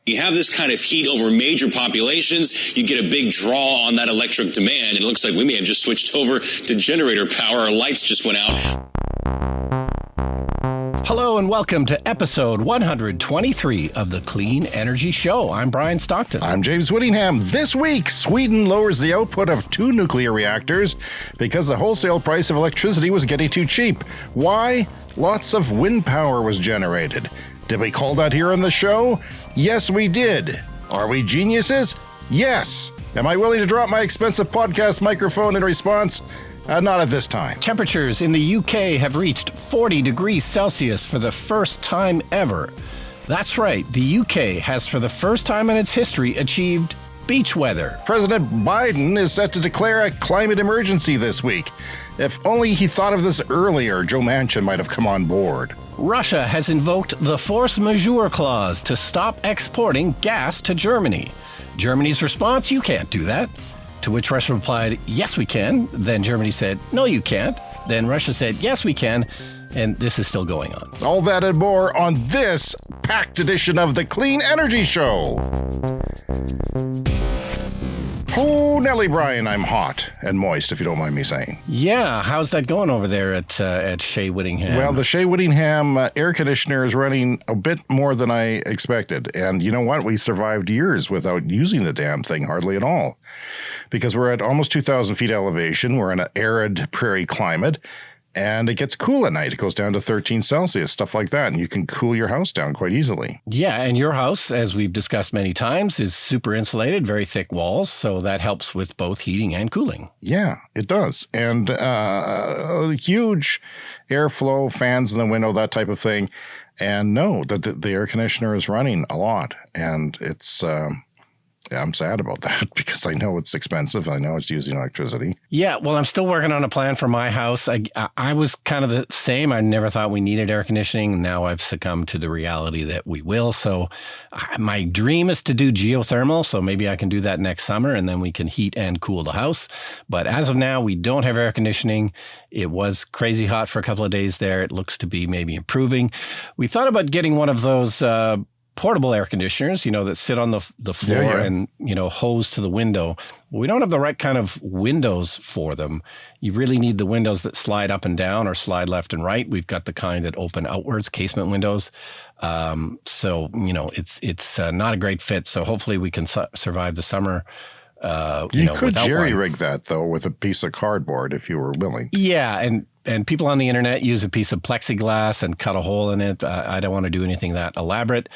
You have this kind of heat over major populations, you get a big draw on that electric demand, and it looks like we may have just switched over to generator power. Our lights just went out. Hello and welcome to episode 123 of the Clean Energy Show. I'm Brian Stockton. I'm James Whittingham. This week, Sweden lowers the output of 2 nuclear reactors because the wholesale price of electricity was getting too cheap. Why? Lots of wind power was generated. Did we call that here on the show? Yes, we did. Are we geniuses? Yes. Am I willing to drop my expensive podcast microphone in response? Not at this time. Temperatures in the UK have reached 40 degrees Celsius for the first time ever. That's right, the UK has for the first time in its history achieved beach weather. President Biden is set to declare a climate emergency this week. If only he thought of this earlier, Joe Manchin might have come on board. Russia has invoked the force majeure clause to stop exporting gas to Germany. Germany's response, you can't do that. To which Russia replied, yes, we can. Then Germany said, no, you can't. Then Russia said, yes, we can. And this is still going on. All that and more on this packed edition of the Clean Energy Show. Oh, Nellie Bryan, I'm hot and moist, if you don't mind me saying. Yeah, how's that going over there at Shea Whittingham? Well, the Shea Whittingham air conditioner is running a bit more than I expected. And you know what? We survived years without using the damn thing hardly at all. Because we're at almost 2,000 feet elevation. We're in an arid prairie climate. And it gets cool at night. It goes down to 13 Celsius, stuff like that. And you can cool your house down quite easily. Yeah, and your house, as we've discussed many times, is super insulated, very thick walls. So that helps with both heating and cooling. Yeah, it does. And huge airflow, fans in the window, that type of thing. And no, the air conditioner is running a lot. And it's... I'm sad about that because I know it's expensive. I know it's using electricity. Yeah, well, I'm still working on a plan for my house. I was kind of the same. I never thought we needed air conditioning. Now I've succumbed to the reality that we will. So my dream is to do geothermal. So maybe I can do that next summer and then we can heat and cool the house. But as of now, we don't have air conditioning. It was crazy hot for a couple of days there. It looks to be maybe improving. We thought about getting one of those portable air conditioners, that sit on the floor and, hose to the window. We don't have the right kind of windows for them. You really need the windows that slide up and down or slide left and right. We've got the kind that open outwards, casement windows. So, it's not a great fit. So hopefully we can survive the summer. You could jerry-rig that, though, with a piece of cardboard if you were willing. Yeah, and people on the internet use a piece of plexiglass and cut a hole in it. I don't want to do anything that elaborate.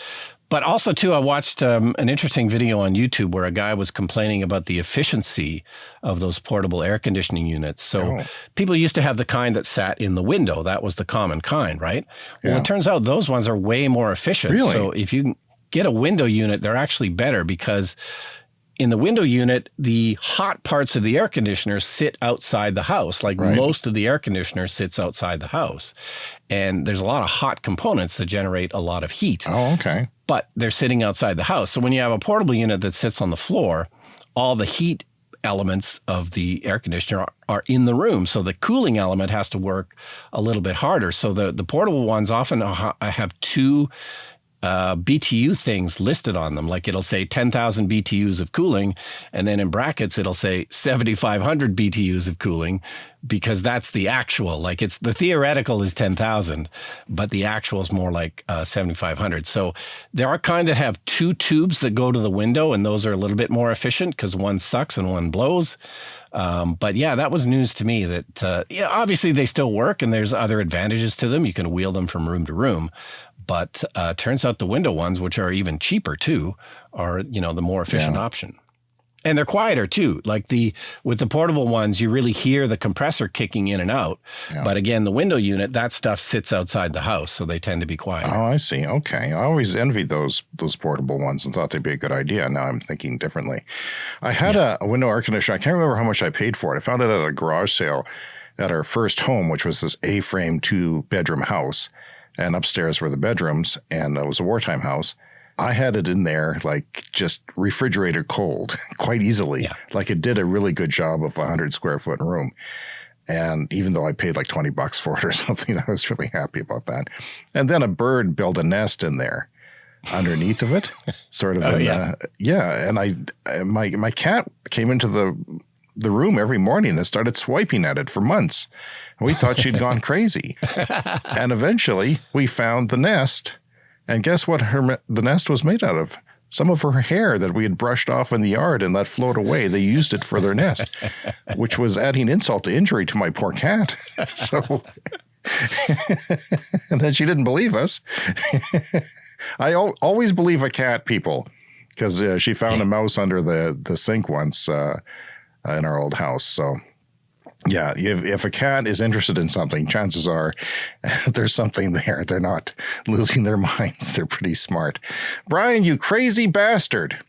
But also, too, I watched an interesting video on YouTube where a guy was complaining about the efficiency of those portable air conditioning units. So people used to have the kind that sat in the window. That was the common kind, right? Well, it turns out those ones are way more efficient. Really? So if you get a window unit, they're actually better because in the window unit, the hot parts of the air conditioner sit outside the house. Most of the air conditioner sits outside the house. And there's a lot of hot components that generate a lot of heat. Oh, okay. But they're sitting outside the house. So when you have a portable unit that sits on the floor, all the heat elements of the air conditioner are in the room. So the cooling element has to work a little bit harder. So the portable ones often have 2 BTU things listed on them. Like it'll say 10,000 BTUs of cooling, and then in brackets it'll say 7,500 BTUs of cooling, because that's the actual. Like it's the theoretical is 10,000, but the actual is more like 7,500. So there are kind that have 2 tubes that go to the window, and those are a little bit more efficient because one sucks and one blows. But yeah, that was news to me that, obviously they still work and there's other advantages to them. You can wheel them from room to room. But turns out the window ones, which are even cheaper too, are, the more efficient option. And they're quieter too. Like with the portable ones, you really hear the compressor kicking in and out. Yeah. But again, the window unit, that stuff sits outside the house, so they tend to be quieter. Oh, I see. Okay. I always envied those portable ones and thought they'd be a good idea. Now I'm thinking differently. I had a window air conditioner. I can't remember how much I paid for it. I found it at a garage sale at our first home, which was this A-frame 2-bedroom house. And upstairs were the bedrooms, and it was a wartime house. I had it in there like just refrigerator cold quite easily. Yeah. Like it did a really good job of a 100 square foot room. And even though I paid like $20 for it or something, I was really happy about that. And then a bird built a nest in there. underneath of it, sort of. And my cat came into the room every morning and started swiping at it for months. And we thought she'd gone crazy. And eventually we found the nest. And guess what the nest was made out of? Some of her hair that we had brushed off in the yard and let float away. They used it for their nest, which was adding insult to injury to my poor cat. So, and then she didn't believe us. I always believe a cat, people, because she found a mouse under the sink once in our old house. So, yeah, if a cat is interested in something, chances are there's something there. They're not losing their minds. They're pretty smart. Brian, you crazy bastard.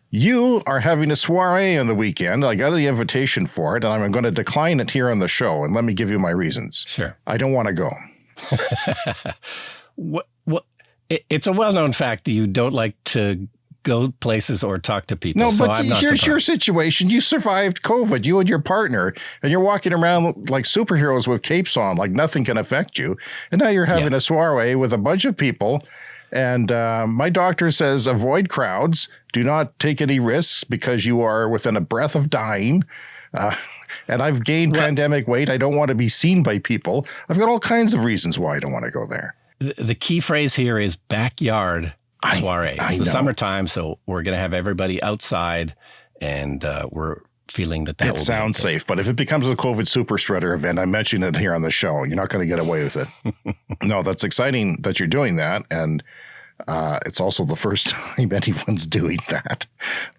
You are having a soiree on the weekend. I got the invitation for it, and I'm going to decline it here on the show. And let me give you my reasons. Sure. I don't want to go. It's a well-known fact that you don't like to go places or talk to people. No, so but here's your situation. You survived COVID, you and your partner, and you're walking around like superheroes with capes on, like nothing can affect you. And now you're having a soiree with a bunch of people. And my doctor says avoid crowds. Do not take any risks because you are within a breath of dying. And I've gained pandemic weight. I don't want to be seen by people. I've got all kinds of reasons why I don't want to go there. The key phrase here is backyard soiree. It's the summertime, so we're going to have everybody outside, and we're feeling that will sounds safe. But if it becomes a COVID super spreader event, I mentioned it here on the show. You're not going to get away with it. No, that's exciting that you're doing that, and it's also the first time anyone's doing that.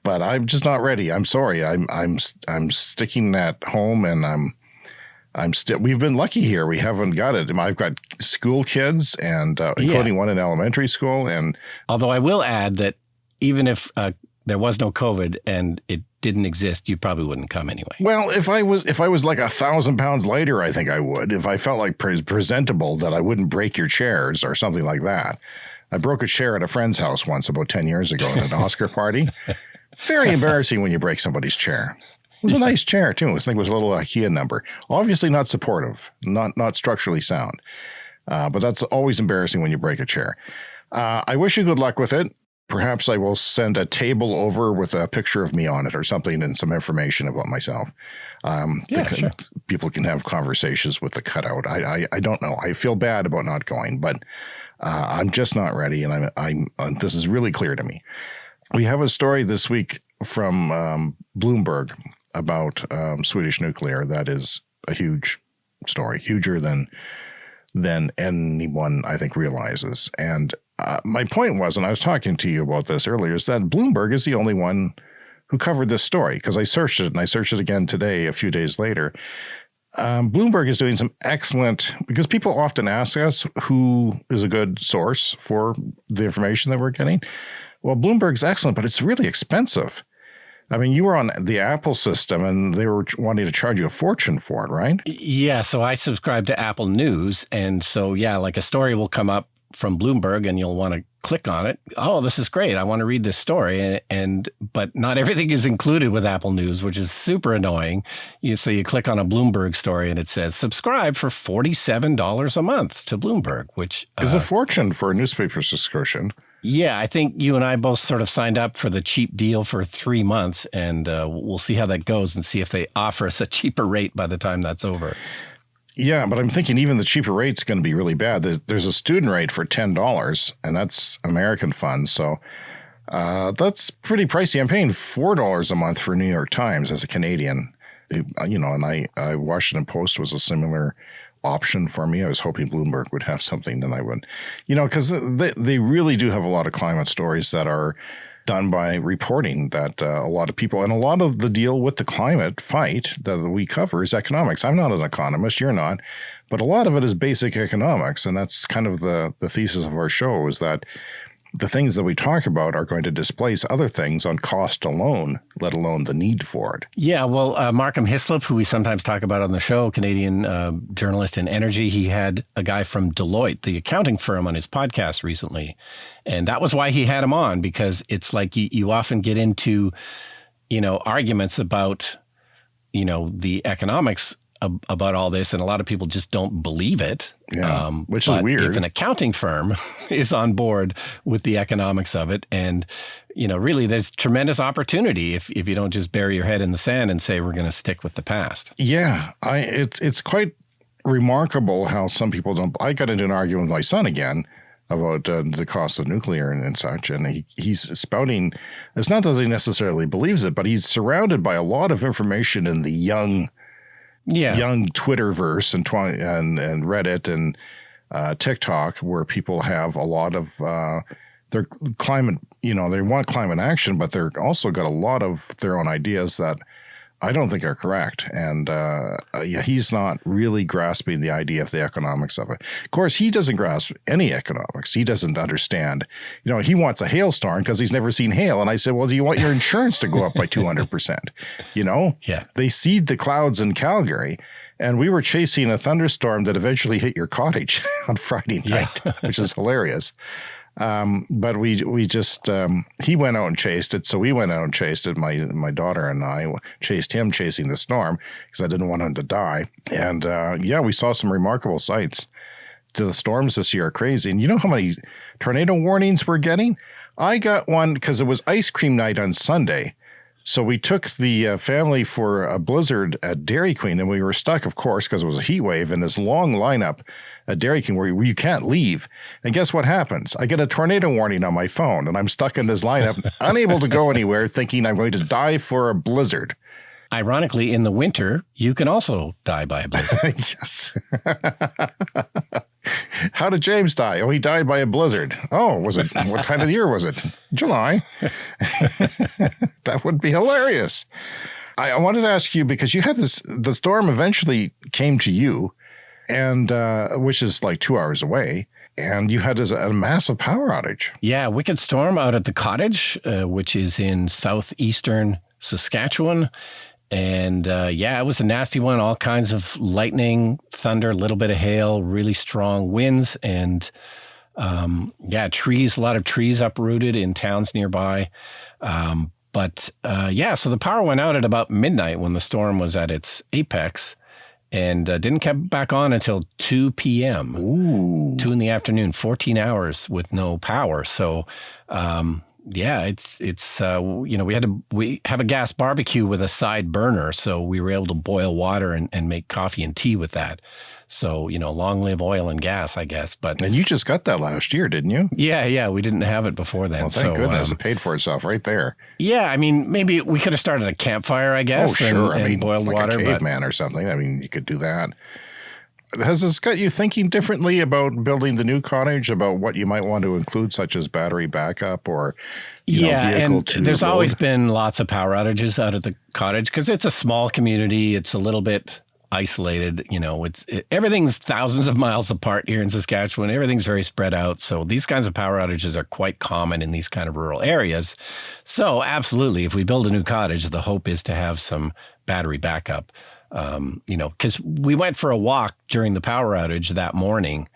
But I'm just not ready. I'm sorry. I'm sticking at home, and I'm still. We've been lucky here. We haven't got it. I've got school kids, and including one in elementary school. And although I will add that even if there was no COVID and it didn't exist, you probably wouldn't come anyway. Well, if I was like 1,000 pounds lighter, I think I would. If I felt like presentable, that I wouldn't break your chairs or something like that. I broke a chair at a friend's house once about 10 years ago at an Oscar party. Very embarrassing when you break somebody's chair. It was a nice chair, too. I think it was a little IKEA number. Obviously not supportive, not structurally sound. But that's always embarrassing when you break a chair. I wish you good luck with it. Perhaps I will send a table over with a picture of me on it or something and some information about myself. Sure. People can have conversations with the cutout. I don't know. I feel bad about not going, but I'm just not ready. And this is really clear to me. We have a story this week from Bloomberg about Swedish nuclear. That is a huge story, huger than anyone, I think, realizes. And my point was, and I was talking to you about this earlier, is that Bloomberg is the only one who covered this story, because I searched it, and I searched it again today, a few days later. Bloomberg is doing some excellent, because people often ask us who is a good source for the information that we're getting. Well, Bloomberg's excellent, but it's really expensive. I mean, you were on the Apple system, and they were wanting to charge you a fortune for it, right? Yeah, so I subscribe to Apple News, and so, like a story will come up from Bloomberg, and you'll want to click on it. Oh, this is great. I want to read this story. But not everything is included with Apple News, which is super annoying. So you click on a Bloomberg story, and it says, subscribe for $47 a month to Bloomberg, which is a fortune for a newspaper subscription. Yeah, I think you and I both sort of signed up for the cheap deal for 3 months, and we'll see how that goes and see if they offer us a cheaper rate by the time that's over. Yeah, but I'm thinking even the cheaper rate's going to be really bad. There's a student rate for $10, and that's American funds. So that's pretty pricey. I'm paying $4 a month for New York Times as a Canadian. And I Washington Post was a similar option for me. I was hoping Bloomberg would have something that I would, because they really do have a lot of climate stories that are done by reporting that a lot of people, and a lot of the deal with the climate fight that we cover is economics. I'm not an economist, you're not, but a lot of it is basic economics. And that's kind of the thesis of our show, is that the things that we talk about are going to displace other things on cost alone, let alone the need for it. Yeah, well, Markham Hislop, who we sometimes talk about on the show, Canadian journalist in energy, he had a guy from Deloitte, the accounting firm, on his podcast recently. And that was why he had him on, because it's like you often get into, arguments about, the economics about all this, and a lot of people just don't believe it. Yeah, which is but weird. If an accounting firm is on board with the economics of it, and really, there's tremendous opportunity if you don't just bury your head in the sand and say we're going to stick with the past. Yeah, it's quite remarkable how some people don't. I got into an argument with my son again about the cost of nuclear and such, and he's spouting. It's not that he necessarily believes it, but he's surrounded by a lot of information in the young Twitterverse and Reddit and TikTok, where people have a lot of their climate. They want climate action, but they're also got a lot of their own ideas that I don't think are correct. And he's not really grasping the idea of the economics of it. Of course, he doesn't grasp any economics. He doesn't understand. He wants a hailstorm because he's never seen hail. And I said, well, do you want your insurance to go up by 200%? Yeah. They seed the clouds in Calgary. And we were chasing a thunderstorm that eventually hit your cottage on Friday night, which is hilarious. But we just, he went out and chased it. So we went out and chased it. My daughter and I chased him chasing the storm because I didn't want him to die. And we saw some remarkable sights. The storms this year are crazy. And you know how many tornado warnings we're getting? I got one because it was ice cream night on Sunday. So we took the family for a blizzard at Dairy Queen, and we were stuck, of course, because it was a heat wave in this long lineup at Dairy Queen where you can't leave. And guess what happens? I get a tornado warning on my phone, and I'm stuck in this lineup, unable to go anywhere, thinking I'm going to die for a blizzard. Ironically, in the winter, you can also die by a blizzard. Yes. How did James die? Oh, he died by a blizzard. Oh, was it? What time of the year was it? July. That would be hilarious. I wanted to ask you, because you had the storm eventually came to you, and which is like 2 hours away, and you had a massive power outage. Yeah, wicked storm out at the cottage, which is in southeastern Saskatchewan. And it was a nasty one, all kinds of lightning, thunder, a little bit of hail, really strong winds, and trees, a lot of trees uprooted in towns nearby. So the power went out at about midnight when the storm was at its apex, and didn't come back on until 2 p.m. Ooh. 2 in the afternoon, 14 hours with no power. So, we have a gas barbecue with a side burner, so we were able to boil water and make coffee and tea with that. So, long live oil and gas, I guess. And you just got that last year, didn't you? Yeah, we didn't have it before then. Well, thank goodness. It paid for itself right there. Yeah, I mean, maybe we could have started a campfire, I guess. Oh, sure. And boiled like water. A caveman or something. I mean, you could do that. Has this got you thinking differently about building the new cottage, about what you might want to include, such as battery backup or vehicle to there's load? Always been lots of power outages out at the cottage because it's a small community. It's a little bit isolated. Everything's thousands of miles apart here in Saskatchewan. Everything's very spread out. So these kinds of power outages are quite common in these kind of rural areas. So absolutely, if we build a new cottage, the hope is to have some battery backup. Because we went for a walk during the power outage that morning,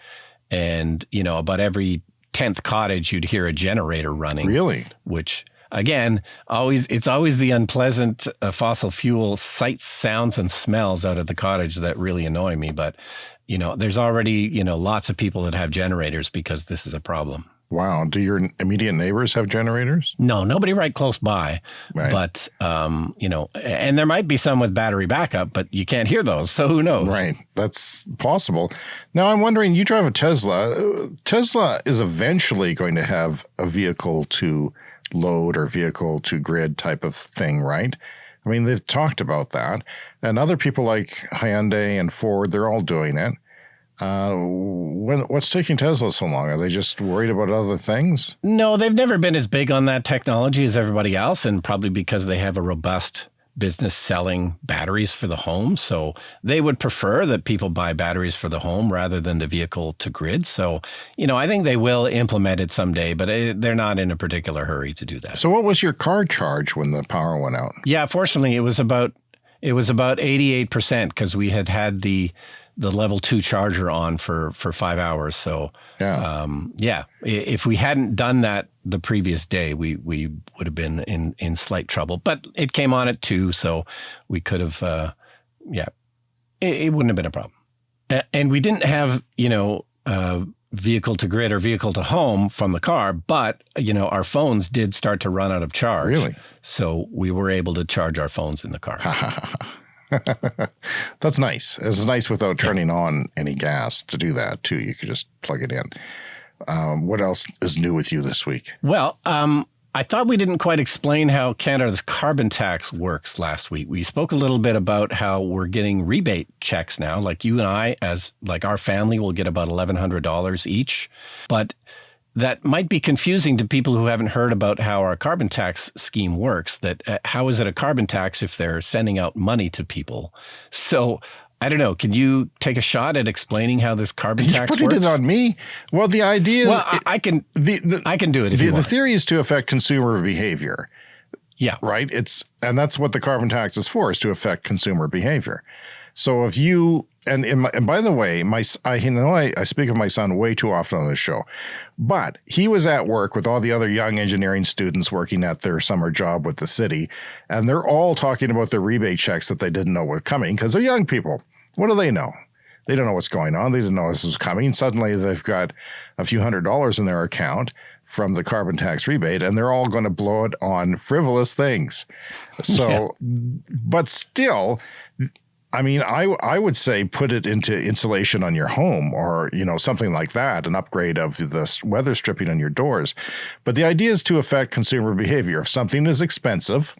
and, about every 10th cottage, you'd hear a generator running. Really? Which, again, it's always the unpleasant fossil fuel sights, sounds, and smells out of the cottage that really annoy me. But, there's already, lots of people that have generators because this is a problem. Wow. Do your immediate neighbors have generators? No, nobody right close by. Right. But, and there might be some with battery backup, but you can't hear those. So who knows? Right. That's possible. Now, I'm wondering, you drive a Tesla. Tesla is eventually going to have a vehicle to load or vehicle to grid type of thing, right? I mean, they've talked about that. And other people like Hyundai and Ford, they're all doing it. What's taking Tesla so long? Are they just worried about other things? No, they've never been as big on that technology as everybody else, and probably because they have a robust business selling batteries for the home. So they would prefer that people buy batteries for the home rather than the vehicle to grid. So, I think they will implement it someday, but they're not in a particular hurry to do that. So what was your car charge when the power went out? Yeah, fortunately, it was about 88% because we had the level 2 charger on for 5 hours. So, if we hadn't done that the previous day, we would have been in slight trouble. But it came on at 2, so we could have, it wouldn't have been a problem. And we didn't have, vehicle to grid or vehicle to home from the car, but, our phones did start to run out of charge. Really? So we were able to charge our phones in the car. That's nice. It's nice without turning on any gas to do that, too. You could just plug it in. What else is new with you this week? Well, I thought we didn't quite explain how Canada's carbon tax works last week. We spoke a little bit about how we're getting rebate checks now. Like you and I, our family will get about $1,100 each. But that might be confusing to people who haven't heard about how our carbon tax scheme works. That how is it a carbon tax if they're sending out money to people? So I don't know. Can you take a shot at explaining how this carbon tax works? You're putting it on me. Well, the idea is... Well, I can do it if you want. The theory is to affect consumer behavior. Yeah. Right? And that's what the carbon tax is for, is to affect consumer behavior. So if you... And by the way, I speak of my son way too often on this show, but he was at work with all the other young engineering students working at their summer job with the city, and they're all talking about the rebate checks that they didn't know were coming because they're young people. What do they know? They don't know what's going on. They didn't know this was coming. Suddenly they've got a few $100s in their account from the carbon tax rebate, and they're all going to blow it on frivolous things. So, but still... I mean, I would say put it into insulation on your home or, something like that, an upgrade of the weather stripping on your doors. But the idea is to affect consumer behavior. If something is expensive,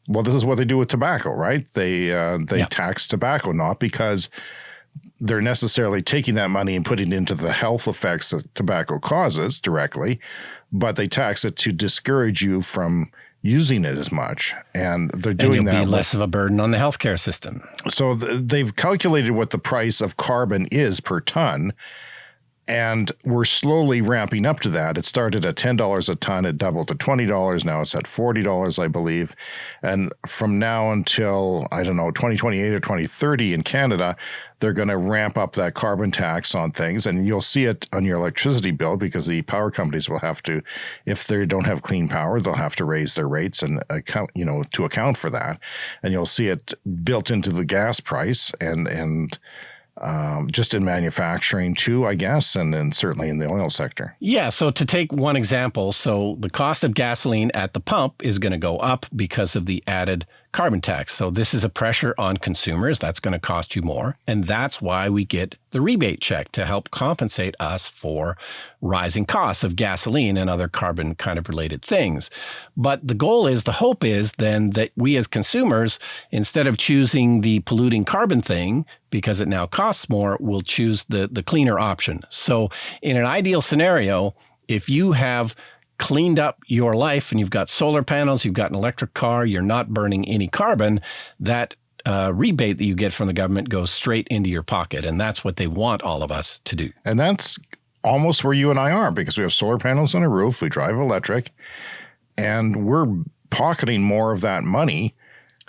well, this is what they do with tobacco, right? They tax tobacco, not because they're necessarily taking that money and putting it into the health effects that tobacco causes directly, but they tax it to discourage you from using it as much, and they're doing that. Be less of a burden on the healthcare system. So they've calculated what the price of carbon is per ton, and we're slowly ramping up to that. It started at $10 a ton, it doubled to $20. Now it's at $40, I believe. And from now until, 2028 or 2030 in Canada, they're going to ramp up that carbon tax on things. And you'll see it on your electricity bill because the power companies will have to, if they don't have clean power, they'll have to raise their rates and to account for that. And you'll see it built into the gas price and just in manufacturing too, I guess, and then certainly in the oil sector. Yeah. So to take one example, so the cost of gasoline at the pump is going to go up because of the added carbon tax. So this is a pressure on consumers. That's going to cost you more. And that's why we get the rebate check to help compensate us for rising costs of gasoline and other carbon kind of related things. But the hope is then that we as consumers, instead of choosing the polluting carbon thing, because it now costs more, will choose the cleaner option. So in an ideal scenario, if you have cleaned up your life and you've got solar panels, you've got an electric car, you're not burning any carbon, that rebate that you get from the government goes straight into your pocket. And that's what they want all of us to do. And that's almost where you and I are, because we have solar panels on a roof, we drive electric, and we're pocketing more of that money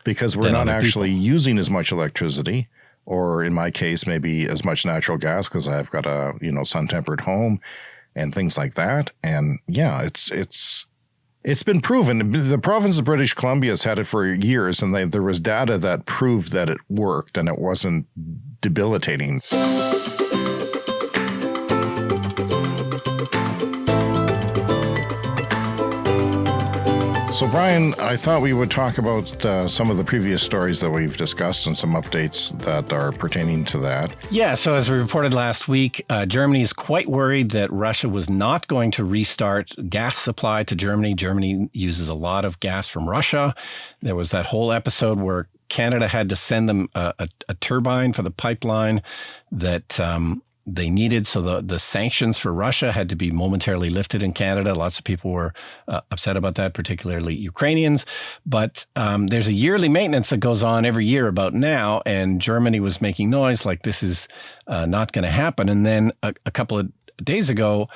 because we're not actually using as much electricity, or in my case, maybe as much natural gas because I've got a sun-tempered home and things like that. And yeah, it's been proven. The province of British Columbia has had it for years, and there was data that proved that it worked and it wasn't debilitating. So, Brian, I thought we would talk about some of the previous stories that we've discussed and some updates that are pertaining to that. Yeah, so as we reported last week, Germany is quite worried that Russia was not going to restart gas supply to Germany. Germany uses a lot of gas from Russia. There was that whole episode where Canada had to send them a turbine for the pipeline that they needed. So the sanctions for Russia had to be momentarily lifted in Canada. Lots of people were upset about that, particularly Ukrainians. But there's a yearly maintenance that goes on every year about now, and Germany was making noise like this is not going to happen. And then a couple of days ago,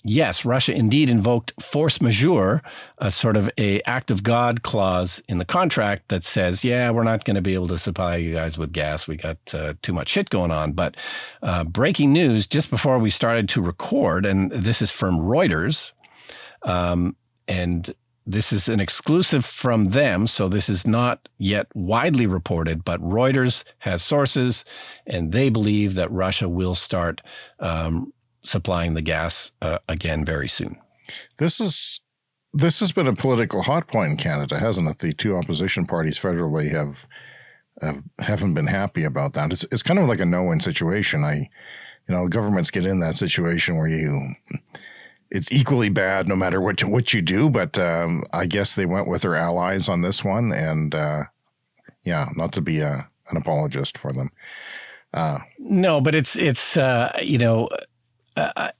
yes, Russia indeed invoked force majeure, a sort of a act of God clause in the contract that says, yeah, we're not going to be able to supply you guys with gas. We got too much shit going on. But breaking news just before we started to record, and this is from Reuters, and This is an exclusive from them, so this is not yet widely reported, but Reuters has sources, and they believe that Russia will start supplying the gas again very soon. This has been a political hot point in Canada, hasn't it? The two opposition parties federally haven't been happy about that. It's kind of like a no-win situation. Governments get in that situation where it's equally bad no matter what you do. But I guess they went with their allies on this one, and not to be an apologist for them. No, but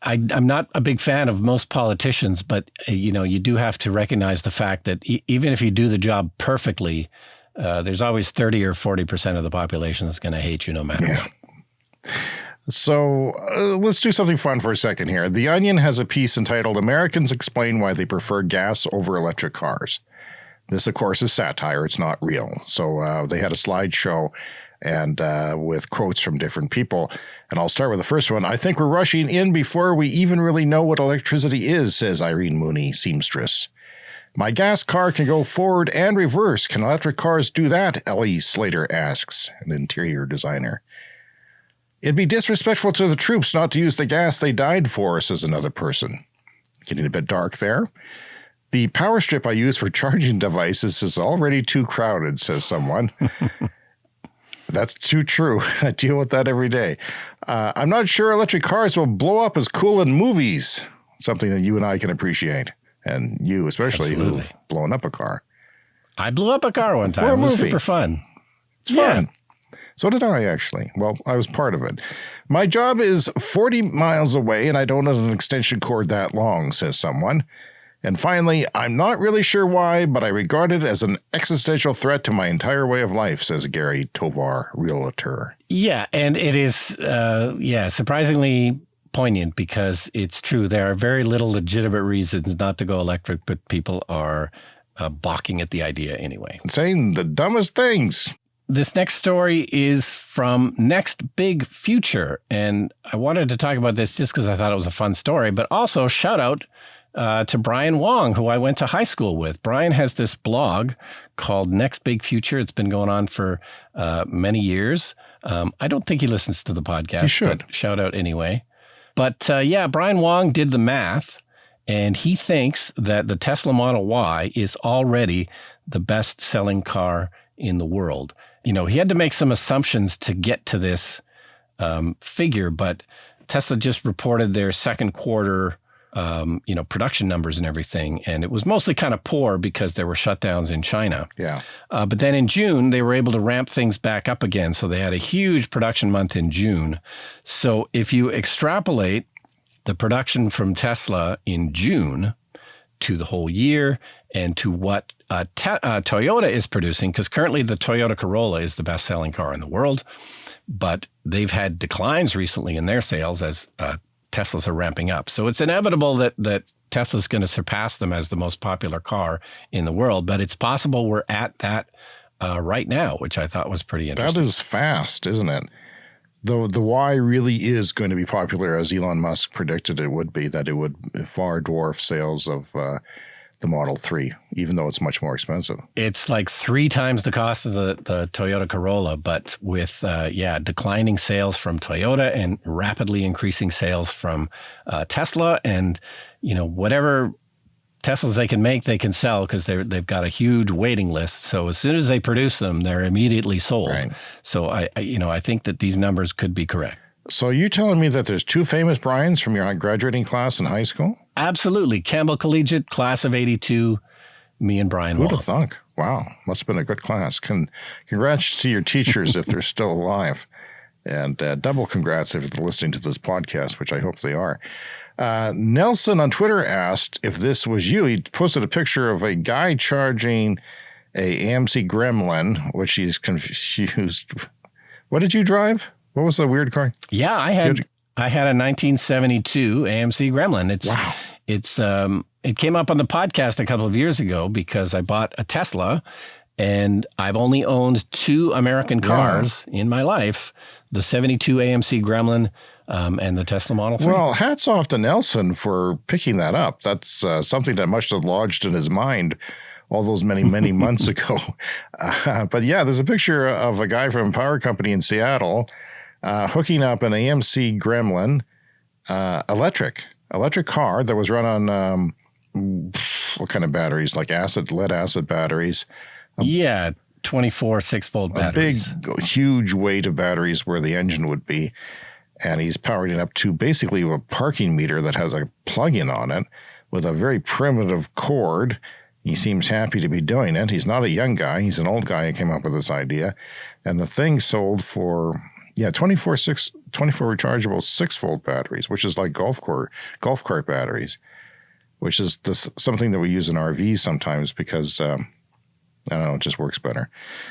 I'm not a big fan of most politicians, but you do have to recognize the fact that even if you do the job perfectly, there's always 30 or 40% of the population that's going to hate you no matter what. So let's do something fun for a second here. The Onion has a piece entitled "Americans Explain Why They Prefer Gas Over Electric Cars." This, of course, is satire. It's not real. So they had a slideshow and with quotes from different people. And I'll start with the first one. "I think we're rushing in before we even really know what electricity is," says Irene Mooney, seamstress. "My gas car can go forward and reverse. Can electric cars do that?" Ellie Slater asks, an interior designer. "It'd be disrespectful to the troops not to use the gas they died for," says another person. Getting a bit dark there. "The power strip I use for charging devices is already too crowded," says someone. That's too true. I deal with that every day. "I'm not sure electric cars will blow up as cool in movies," something that you and I can appreciate. And you especially, Absolutely. who've blown up a car. I blew up a car one time. For a It was movie. super fun. It's fun. So did I, actually. Well, I was part of it. "My job is 40 miles away, and I don't have an extension cord that long," says someone. And finally, "I'm not really sure why, but I regard it as an existential threat to my entire way of life," says Gary Tovar, realtor. Yeah, and it is, surprisingly poignant because it's true. There are very little legitimate reasons not to go electric, but people are balking at the idea anyway. Saying the dumbest things. This next story is from Next Big Future, and I wanted to talk about this just because I thought it was a fun story, but also shout out to Brian Wong, who I went to high school with. Brian has this blog called Next Big Future. It's been going on for many years. I don't think he listens to the podcast. He should. But shout out anyway. But Brian Wong did the math, and he thinks that the Tesla Model Y is already the best-selling car in the world. He had to make some assumptions to get to this figure, but Tesla just reported their second quarter production numbers and everything. And it was mostly kind of poor because there were shutdowns in China. Yeah. But then in June, they were able to ramp things back up again. So they had a huge production month in June. So if you extrapolate the production from Tesla in June to the whole year and to what Toyota is producing, because currently the Toyota Corolla is the best-selling car in the world, but they've had declines recently in their sales as Teslas are ramping up. So it's inevitable that Tesla's going to surpass them as the most popular car in the world, but it's possible we're at that right now, which I thought was pretty interesting. That is fast, isn't it? Though the Y really is going to be popular, as Elon Musk predicted it would be, that it would far dwarf sales of the Model 3, even though it's much more expensive. It's like 3 times the cost of the Toyota Corolla, but with, declining sales from Toyota and rapidly increasing sales from Tesla. And, whatever Teslas they can make, they can sell because they've got a huge waiting list. So as soon as they produce them, they're immediately sold. Right. So I think that these numbers could be correct. So you're telling me that there's 2 famous Brians from your graduating class in high school? Absolutely. Campbell Collegiate, class of 82, me and Brian Wong. Who'd have thunk? Wow. Must have been a good class. Congrats to your teachers if they're still alive. And double congrats if they're listening to this podcast, which I hope they are. Nelson on Twitter asked if this was you. He posted a picture of a guy charging a AMC Gremlin, which he's confused. What did you drive? What was the weird car? Yeah, I had a 1972 AMC Gremlin. Wow. It came up on the podcast a couple of years ago because I bought a Tesla, and I've only owned 2 American cars in my life: the 72 AMC Gremlin and the Tesla Model 3. Well, hats off to Nelson for picking that up. That's something that must have lodged in his mind all those many, many months ago. But yeah, there's a picture of a guy from a power company in Seattle hooking up an AMC Gremlin electric car that was run on what kind of batteries? Like lead acid batteries. Yeah, 24 6-volt batteries. A big, huge weight of batteries where the engine would be. And he's powering it up to basically a parking meter that has a plug-in on it with a very primitive cord. He seems happy to be doing it. He's not a young guy. He's an old guy who came up with this idea. And the thing sold for, 24 rechargeable 6-volt batteries, which is like golf cart batteries, which is something that we use in RVs sometimes because, I don't know, it just works better.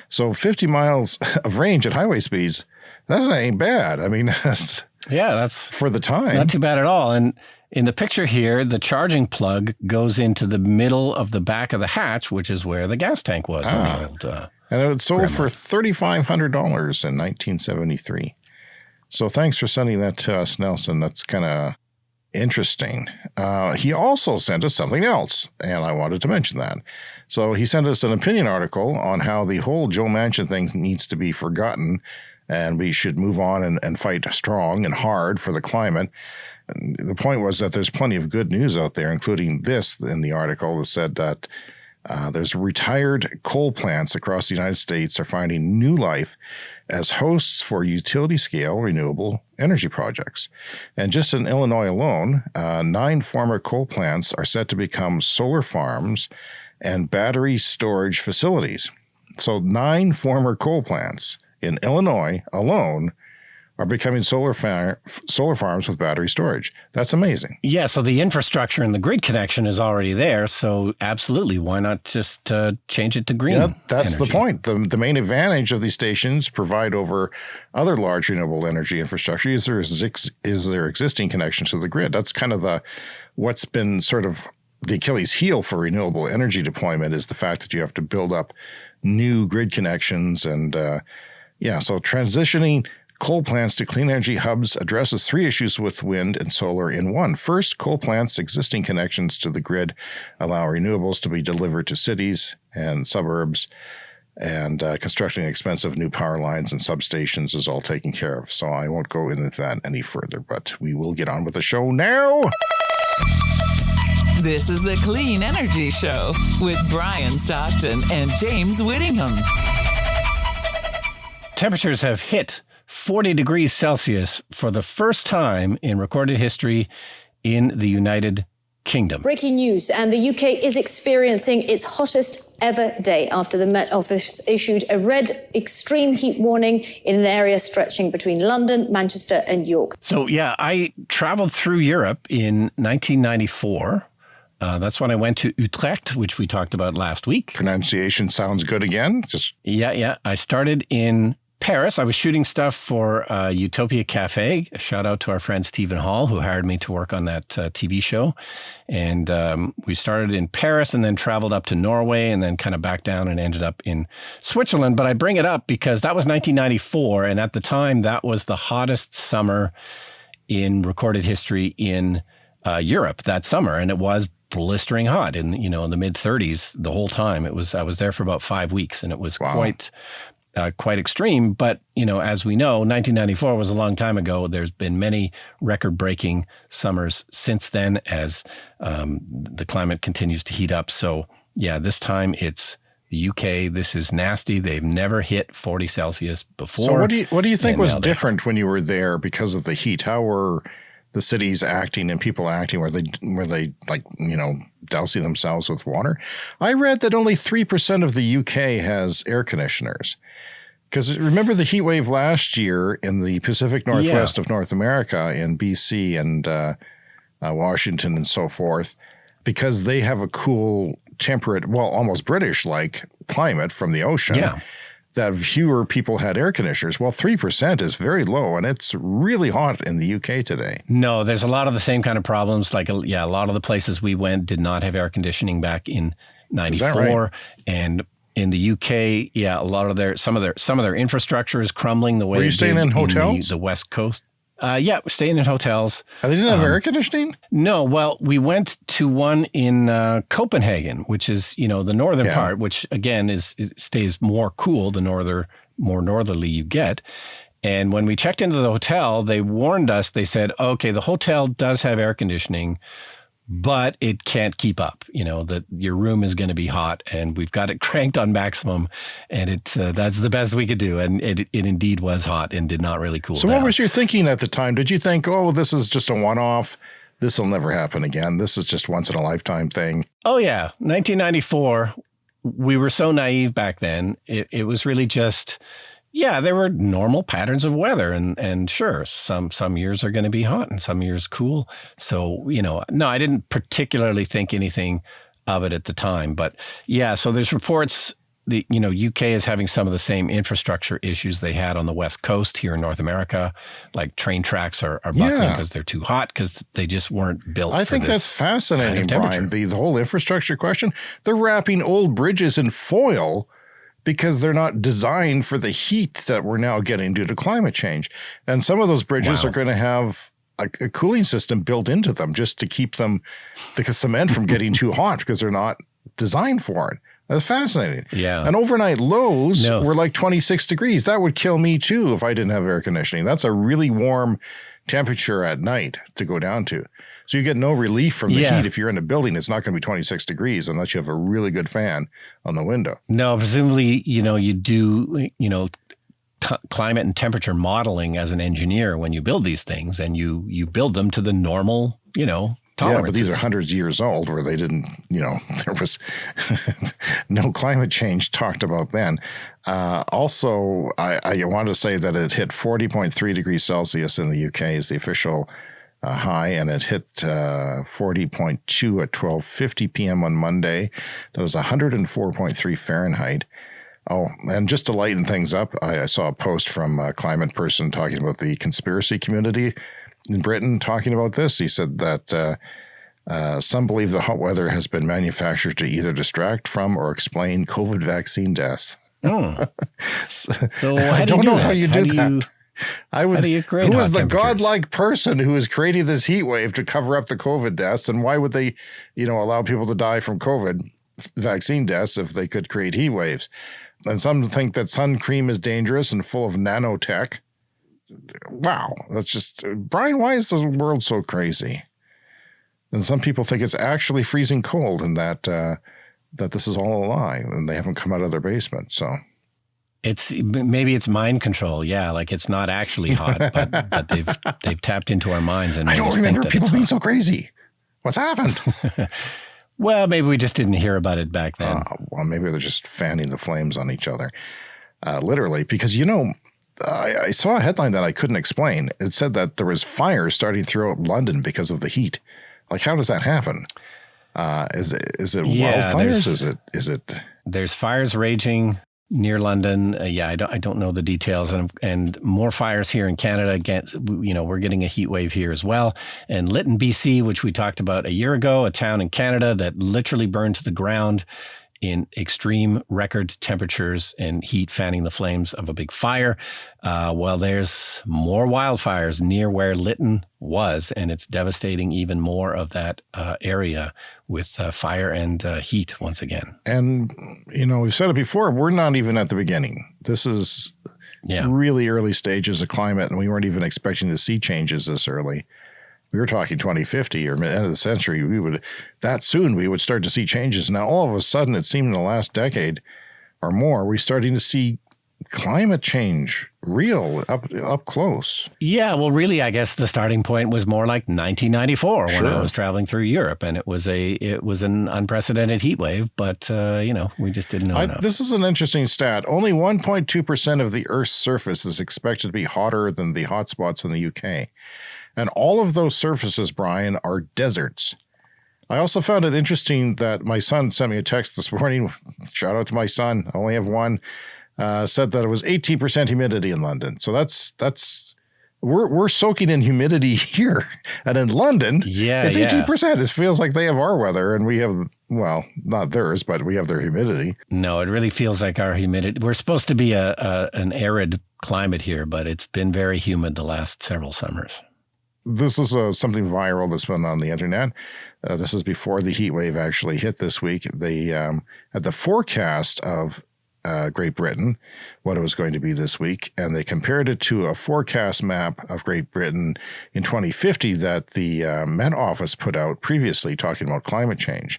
So 50 miles of range at highway speeds, that ain't bad. I mean, that's for the time. Not too bad at all. And in the picture here, the charging plug goes into the middle of the back of the hatch, which is where the gas tank was. And it sold for $3,500 in 1973. So thanks for sending that to us, Nelson. That's kind of interesting. He also sent us something else, and I wanted to mention that. So he sent us an opinion article on how the whole Joe Manchin thing needs to be forgotten, and we should move on and fight strong and hard for the climate. And the point was that there's plenty of good news out there, including this in the article that said that there's retired coal plants across the United States are finding new life as hosts for utility-scale renewable energy projects. And just in Illinois alone, 9 former coal plants are set to become solar farms and battery storage facilities. So 9 former coal plants in Illinois alone are becoming solar farms with battery storage. That's amazing. Yeah, so the infrastructure and the grid connection is already there. So absolutely, why not just change it to green? Yeah, that's energy? the point. The main advantage of these stations provide over other large renewable energy infrastructure is their existing connections to the grid. That's kind of what's been sort of the Achilles heel for renewable energy deployment is the fact that you have to build up new grid connections. And so transitioning coal plants to clean energy hubs addresses 3 issues with wind and solar in one. First, coal plants' existing connections to the grid allow renewables to be delivered to cities and suburbs, and constructing expensive new power lines and substations is all taken care of. So I won't go into that any further, but we will get on with the show now. This is the Clean Energy Show with Brian Stockton and James Whittingham. Temperatures have hit 40 degrees Celsius for the first time in recorded history in the United Kingdom. Breaking news, and the UK is experiencing its hottest ever day after the Met Office issued a red extreme heat warning in an area stretching between London, Manchester and York. So, I traveled through Europe in 1994. That's when I went to Utrecht, which we talked about last week. Pronunciation sounds good again. Yeah. I started in Paris. I was shooting stuff for Utopia Cafe. A shout out to our friend Stephen Hall, who hired me to work on that TV show. And we started in Paris and then traveled up to Norway and then kind of back down and ended up in Switzerland. But I bring it up because that was 1994. And at the time, that was the hottest summer in recorded history in Europe that summer. And it was blistering hot in the mid 30s the whole time. I was there for about 5 weeks, and it was quite extreme. But, as we know, 1994 was a long time ago. There's been many record-breaking summers since then as the climate continues to heat up. So, this time it's the UK. This is nasty. They've never hit 40 Celsius before. So what do you think was different when you were there because of the heat? How were the cities acting and people acting? Were they dousing themselves with water? I read that only 3% of the UK has air conditioners. Because remember the heat wave last year in the Pacific Northwest of North America, in BC and Washington and so forth, because they have a cool, temperate, almost British-like climate from the ocean, that fewer people had air conditioners. Well, 3% is very low, and it's really hot in the UK today. No, there's a lot of the same kind of problems. Like, a lot of the places we went did not have air conditioning back in 94. Is that right? And in the UK, a lot of some of their infrastructure is crumbling the way. Were you staying in hotels? The West Coast. Yeah, staying in hotels. And they didn't have air conditioning? No, well, we went to one in Copenhagen, which is, the northern part, which again stays more cool the more northerly you get. And when we checked into the hotel, they warned us. They said, okay, the hotel does have air conditioning, but it can't keep up. That your room is going to be hot, and we've got it cranked on maximum, and that's the best we could do. And it indeed was hot and did not really cool down. So what was your thinking at the time? Did you think, oh, this is just a one-off? This will never happen again. This is just once in a lifetime thing. Oh, yeah. 1994, we were so naive back then. It was really just... Yeah, there were normal patterns of weather, and sure, some years are going to be hot and some years cool. So, no, I didn't particularly think anything of it at the time. But yeah, so there's reports the UK is having some of the same infrastructure issues they had on the West Coast here in North America. Like train tracks are buckling because they're too hot because they just weren't built. I think that's fascinating, Brian. The whole infrastructure question. They're wrapping old bridges in foil because they're not designed for the heat that we're now getting due to climate change. And some of those bridges are going to have a cooling system built into them just to keep the cement from getting too hot because they're not designed for it. That's fascinating. Yeah. And overnight lows were like 26 degrees. That would kill me too if I didn't have air conditioning. That's a really warm temperature at night to go down to. So you get no relief from the heat. If you're in a building, it's not going to be 26 degrees unless you have a really good fan on the window. No, presumably, you do, climate and temperature modeling as an engineer when you build these things, and you build them to the normal, tolerances. Yeah, but these are hundreds of years old where they didn't, there was no climate change talked about then. Also, I want to say that it hit 40.3 degrees Celsius in the UK is the official high, and it hit 40.2 at 12:50 p.m. on Monday. That was 104.3 Fahrenheit. Oh, and just to lighten things up, I saw a post from a climate person talking about the conspiracy community in Britain talking about this. He said that some believe the hot weather has been manufactured to either distract from or explain COVID vaccine deaths. Oh. So I don't know how you do that. Who is the godlike person who is creating this heat wave to cover up the COVID deaths? And why would they, allow people to die from COVID vaccine deaths if they could create heat waves? And some think that sun cream is dangerous and full of nanotech. Wow. That's just, Brian, why is the world so crazy? And some people think it's actually freezing cold and that this is all a lie and they haven't come out of their basement. So. Maybe it's mind control. Yeah, like it's not actually hot, but they've tapped into our minds and I don't remember people being so crazy. What's happened? Well, maybe we just didn't hear about it back then. Well, maybe they're just fanning the flames on each other, literally. Because I saw a headline that I couldn't explain. It said that there was fires starting throughout London because of the heat. Like, how does that happen? Is it wildfires? Is it? There's fires raging near London. I don't know the details, and more fires here in Canada. Again, we're getting a heat wave here as well. And Lytton, BC, which we talked about a year ago, a town in Canada that literally burned to the ground in extreme record temperatures and heat fanning the flames of a big fire. Well, there's more wildfires near where Lytton was, and it's devastating even more of that area with fire and heat once again. And, we've said it before, we're not even at the beginning. This is really early stages of climate, and we weren't even expecting to see changes this early. We were talking 2050 or end of the century. We would start to see changes. Now, all of a sudden, it seemed in the last decade or more, we're starting to see climate change real up close. Yeah, well, really, I guess the starting point was more like 1994 when I was traveling through Europe, and it was an unprecedented heat wave. But we just didn't know enough. This is an interesting stat. Only 1.2% of the Earth's surface is expected to be hotter than the hotspots in the UK. And all of those surfaces, Brian, are deserts. I also found it interesting that my son sent me a text this morning. Shout out to my son. I only have one. Said that it was 18% humidity in London. So we're soaking in humidity here. And in London, it's 18%. It feels like they have our weather and we have Well, not theirs, but we have their humidity. No, it really feels like our humidity. We're supposed to be an arid climate here, but it's been very humid the last several summers. This is something viral that's been on the internet. This is before the heat wave actually hit this week. They had the forecast of Great Britain, what it was going to be this week, and they compared it to a forecast map of Great Britain in 2050 that the Met Office put out previously talking about climate change.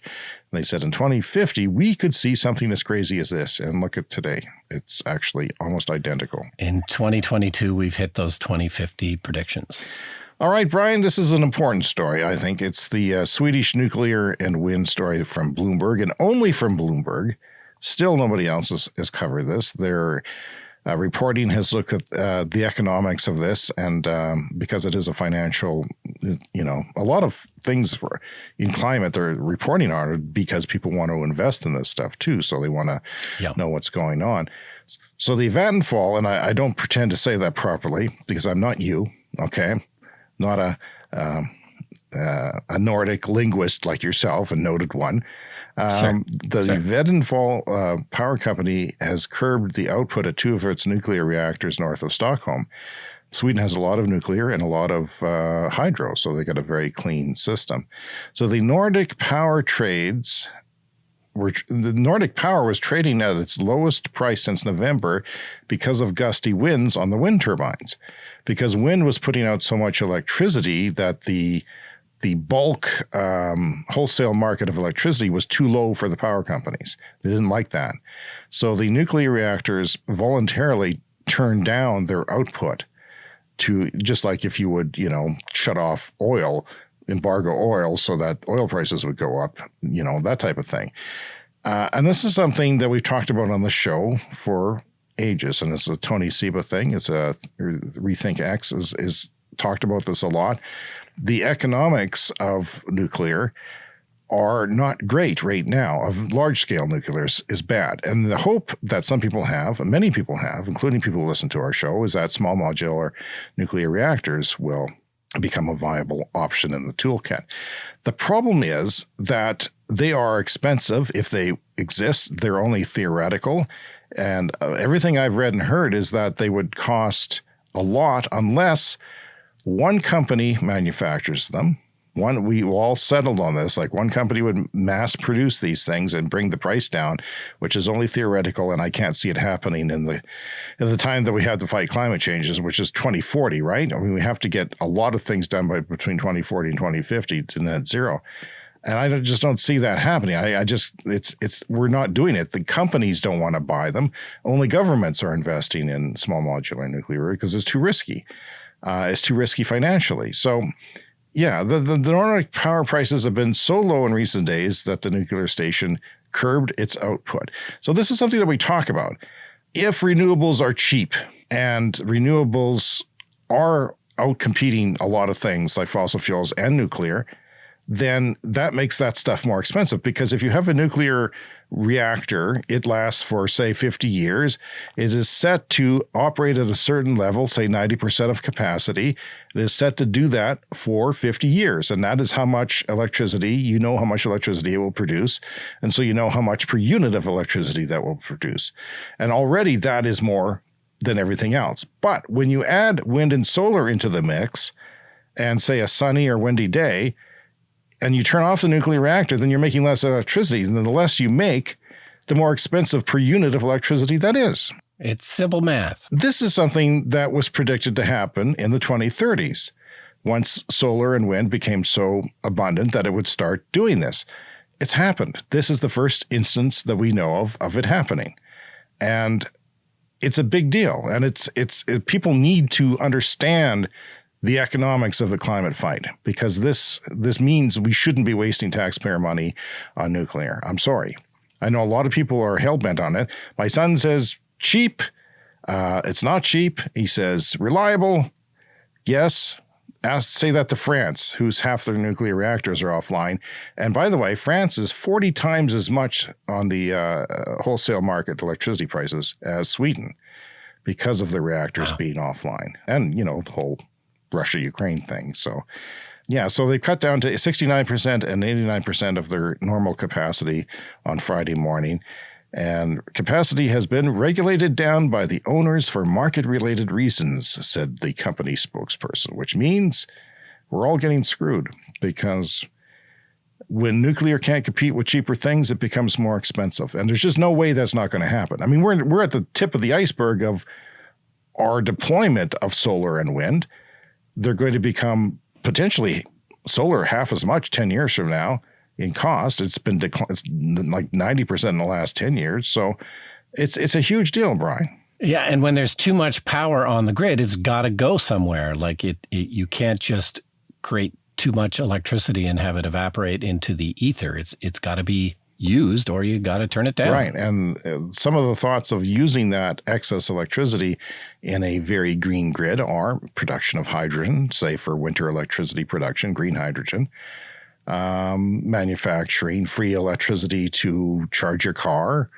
And they said in 2050, we could see something as crazy as this. And look at today. It's actually almost identical. In 2022, we've hit those 2050 predictions. All right, Brian, this is an important story, I think. It's the Swedish nuclear and wind story from Bloomberg, and only from Bloomberg. Still, nobody else has covered this. Their reporting has looked at the economics of this, and because it is a financial, a lot of things in climate they're reporting on it because people want to invest in this stuff too, so they want to know what's going on. So the Vattenfall, and I don't pretend to say that properly because I'm not you, okay? Not a Nordic linguist like yourself, a noted one. The Vattenfall power company has curbed the output at two of its nuclear reactors north of Stockholm. Sweden has a lot of nuclear and a lot of hydro, so they got a very clean system. So the Nordic Power was trading at its lowest price since November because of gusty winds on the wind turbines. Because wind was putting out so much electricity that the bulk wholesale market of electricity was too low for the power companies. They didn't like that. So the nuclear reactors voluntarily turned down their output to, just like if you would, shut off oil, embargo oil so that oil prices would go up, that type of thing. And this is something that we've talked about on the show for ages. And it's a Tony Seba thing. It's a Rethink X is talked about this a lot. The economics of nuclear are not great right now. Of large-scale nuclear is bad. And the hope that some people have, and many people have, including people who listen to our show, is that small modular nuclear reactors will become a viable option in the toolkit. The problem is that they are expensive. If they exist, they're only theoretical. And everything I've read and heard is that they would cost a lot unless one company manufactures them. We all settled on this. Like one company would mass produce these things and bring the price down, which is only theoretical, and I can't see it happening in the time that we have to fight climate changes, which is 2040, right? I mean, we have to get a lot of things done by between 2040 and 2050 to net zero. And I just don't see that happening. We're not doing it. The companies don't want to buy them. Only governments are investing in small modular nuclear because it's too risky. It's too risky financially. So, yeah, the Nordic power prices have been so low in recent days that the nuclear station curbed its output. So this is something that we talk about. If renewables are cheap and renewables are outcompeting a lot of things like fossil fuels and nuclear, then that makes that stuff more expensive. Because if you have a nuclear reactor, it lasts for, say, 50 years. It is set to operate at a certain level, say 90% of capacity. It is set to do that for 50 years. And that is how much electricity, how much electricity it will produce. And so you know how much per unit of electricity that will produce. And already that is more than everything else. But when you add wind and solar into the mix and say a sunny or windy day, and you turn off the nuclear reactor, then you're making less electricity. And the less you make, the more expensive per unit of electricity that is. It's simple math. This is something that was predicted to happen in the 2030s, once solar and wind became so abundant that it would start doing this. It's happened. This is the first instance that we know of it happening. And it's a big deal. And people need to understand the economics of the climate fight, because this means we shouldn't be wasting taxpayer money on nuclear. I'm sorry. I know a lot of people are hell-bent on it. My son says cheap. It's not cheap. He says reliable. Yes. Say that to France, whose half their nuclear reactors are offline. And by the way, France is 40 times as much on the wholesale market electricity prices as Sweden because of the reactors being offline. And, the whole Russia-Ukraine thing. So Yeah, so they cut down to 69% and 89% of their normal capacity on Friday morning. And capacity has been regulated down by the owners for market-related reasons, said the company spokesperson, which means we're all getting screwed because when nuclear can't compete with cheaper things, it becomes more expensive. And there's just no way that's not going to happen. I mean, we're at the tip of the iceberg of our deployment of solar and wind. They're going to become potentially solar half as much 10 years from now in cost. It's been it's like 90% in the last 10 years. So it's a huge deal, Brian. Yeah, and when there's too much power on the grid, it's got to go somewhere. Like you can't just create too much electricity and have it evaporate into the ether. It's got to be used, or you got to turn it down. Right. And some of the thoughts of using that excess electricity in a very green grid are production of hydrogen, say for winter electricity production, green hydrogen, manufacturing free electricity to charge your car.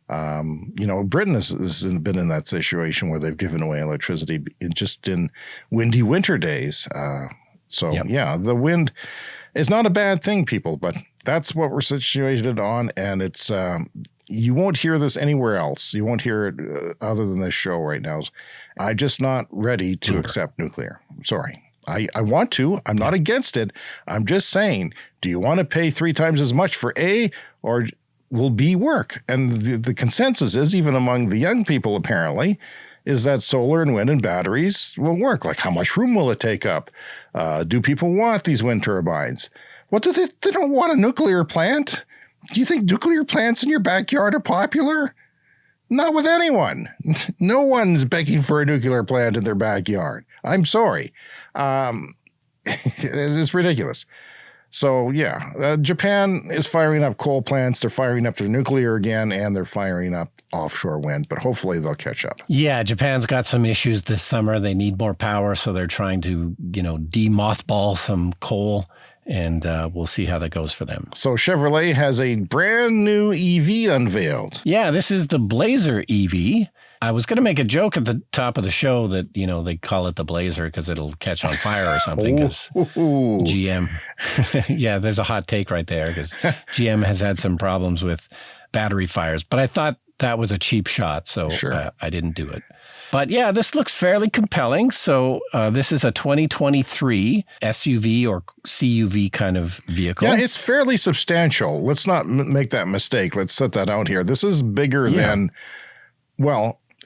Britain has been in that situation where they've given away electricity in windy winter days. The wind is not a bad thing, people, but that's what we're situated on, and it's you won't hear this anywhere else. You won't hear it other than this show right now. I'm just not ready to accept nuclear. I'm sorry. I want to. I'm not against it. I'm just saying, do you want to pay 3 times as much for A, or will B work? And the consensus is, even among the young people apparently, is that solar and wind and batteries will work. Like, how much room will it take up? Do people want these wind turbines? What do they don't want a nuclear plant? Do you think nuclear plants in your backyard are popular? Not with anyone. No one's begging for a nuclear plant in their backyard. I'm sorry. It's ridiculous. So, Japan is firing up coal plants. They're firing up their nuclear again, and they're firing up offshore wind, but hopefully they'll catch up. Yeah, Japan's got some issues this summer. They need more power, so they're trying to, de-mothball some coal, and we'll see how that goes for them. So Chevrolet has a brand new EV unveiled. Yeah, this is the Blazer EV. I was going to make a joke at the top of the show that, they call it the Blazer because it'll catch on fire or something. Because GM, yeah, there's a hot take right there because GM has had some problems with battery fires. But I thought that was a cheap shot, so sure. I didn't do it. But yeah, this looks fairly compelling. So this is a 2023 SUV or CUV kind of vehicle. Yeah, it's fairly substantial. Let's not make that mistake. Let's set that out here. This is bigger than,